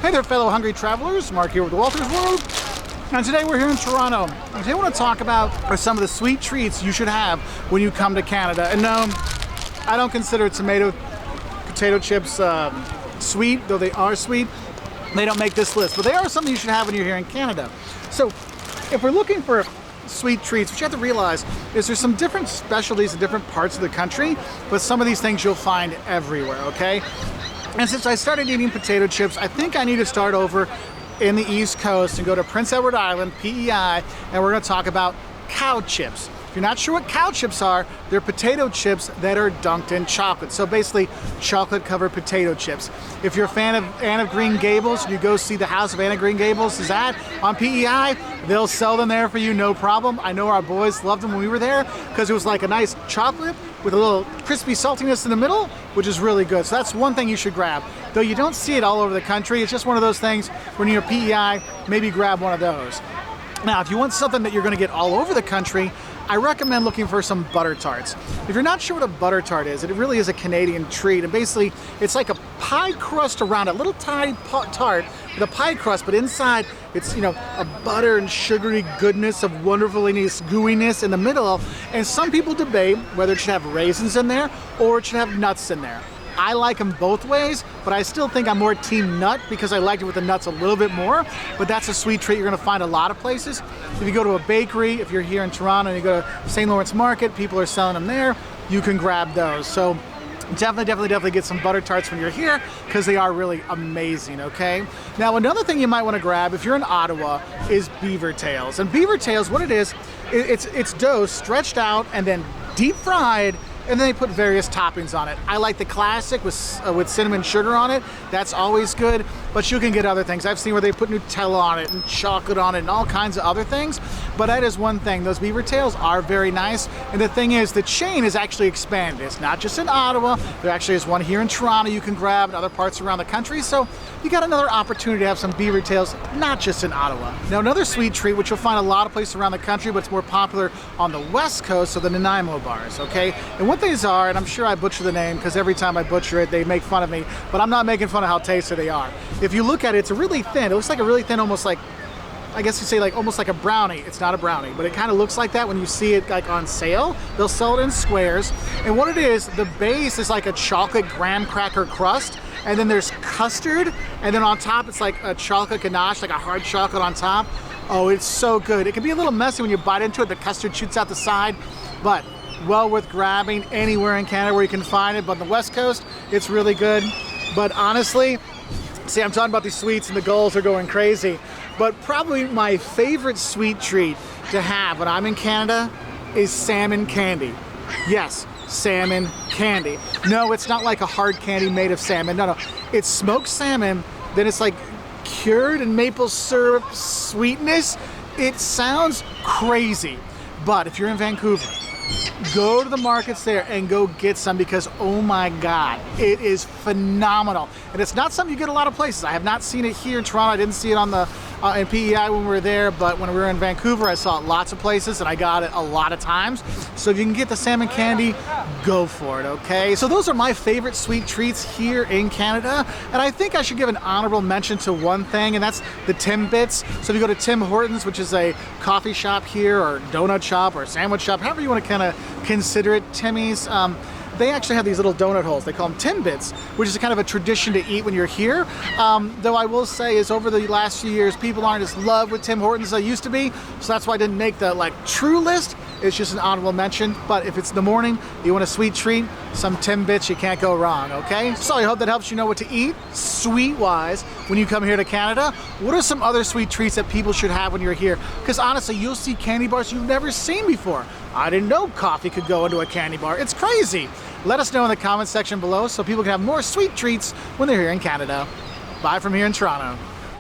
Hey there, fellow hungry travelers. Mark here with the Wolters World. And today we're here in Toronto. And today I want to talk about are some of the sweet treats you should have when you come to Canada. And no, I don't consider potato chips sweet, though they are sweet. They don't make this list, but they are something you should have when you're here in Canada. So if we're looking for sweet treats, what you have to realize is there's some different specialties in different parts of the country, but some of these things you'll find everywhere, okay? And since I started eating potato chips, I think I need to start over in the East Coast and go to Prince Edward Island, PEI, and we're going to talk about cow chips. If you're not sure what cow chips are, they're potato chips that are dunked in chocolate. So basically, chocolate-covered potato chips. If you're a fan of Anne of Green Gables, you go see the House of Anne of Green Gables, is that on PEI? They'll sell them there for you, no problem. I know our boys loved them when we were there because it was like a nice chocolate with a little crispy saltiness in the middle, which is really good. So that's one thing you should grab. Though you don't see it all over the country, it's just one of those things when you're PEI, maybe grab one of those. Now, if you want something that you're gonna get all over the country, I recommend looking for some butter tarts. If you're not sure what a butter tart is, it really is a Canadian treat. And basically, it's like a pie crust around it, a little tiny tart with a pie crust, but inside it's, a butter and sugary goodness of wonderfulness, gooiness in the middle. And some people debate whether it should have raisins in there or it should have nuts in there. I like them both ways, but I still think I'm more team nut because I liked it with the nuts a little bit more. But that's a sweet treat you're gonna find a lot of places. If you go to a bakery, if you're here in Toronto and you go to St. Lawrence Market, people are selling them there, you can grab those. So definitely get some butter tarts when you're here because they are really amazing, okay? Now, another thing you might wanna grab if you're in Ottawa is Beaver Tails. And Beaver Tails, what it is, it's dough stretched out and then deep fried, and then they put various toppings on it. I like the classic with cinnamon sugar on it. That's always good, but you can get other things. I've seen where they put Nutella on it and chocolate on it and all kinds of other things, but that is one thing. Those Beaver Tails are very nice, and the thing is, the chain is actually expanded. It's not just in Ottawa. There actually is one here in Toronto you can grab in other parts around the country, so you got another opportunity to have some Beaver Tails, not just in Ottawa. Now, another sweet treat, which you'll find a lot of places around the country, but it's more popular on the West Coast, are the Nanaimo bars, okay? And what these are, and I'm sure I butcher the name because every time I butcher it, they make fun of me, but I'm not making fun of how tasty they are. If you look at it, it's a really thin, it looks like a really thin, almost like, I guess you say like almost like a brownie. It's not a brownie, but it kind of looks like that when you see it like on sale. They'll sell it in squares. And what it is, the base is like a chocolate graham cracker crust, and then there's custard, and then on top it's like a chocolate ganache, like a hard chocolate on top. Oh, it's so good. It can be a little messy when you bite into it. The custard shoots out the side, but well worth grabbing anywhere in Canada where you can find it. But on the West Coast, it's really good. But honestly, see, I'm talking about these sweets and the goals are going crazy. But probably my favorite sweet treat to have when I'm in Canada is salmon candy. Yes, salmon candy. No, it's not like a hard candy made of salmon. No. It's smoked salmon, then it's like cured in maple syrup sweetness. It sounds crazy, but if you're in Vancouver, go to the markets there and go get some because, oh my God, it is phenomenal. And it's not something you get a lot of places. I have not seen it here in Toronto. I didn't see it on the in PEI when we were there, but when we were in Vancouver, I saw it lots of places and I got it a lot of times. So if you can get the salmon candy, go for it, okay? So those are my favorite sweet treats here in Canada. And I think I should give an honorable mention to one thing, and that's the Timbits. So if you go to Tim Hortons, which is a coffee shop here, or donut shop, or sandwich shop, however you want to kind of consider it, Timmy's, they actually have these little donut holes. They call them Timbits, which is kind of a tradition to eat when you're here. Though I will say is over the last few years, people aren't as loved with Tim Hortons as they used to be. So that's why I didn't make the true list. It's just an honorable mention. But if it's in the morning, you want a sweet treat, some Timbits, you can't go wrong, okay? So I hope that helps you know what to eat, sweet-wise, when you come here to Canada. What are some other sweet treats that people should have when you're here? Because honestly, you'll see candy bars you've never seen before. I didn't know coffee could go into a candy bar. It's crazy. Let us know in the comments section below so people can have more sweet treats when they're here in Canada. Bye from here in Toronto.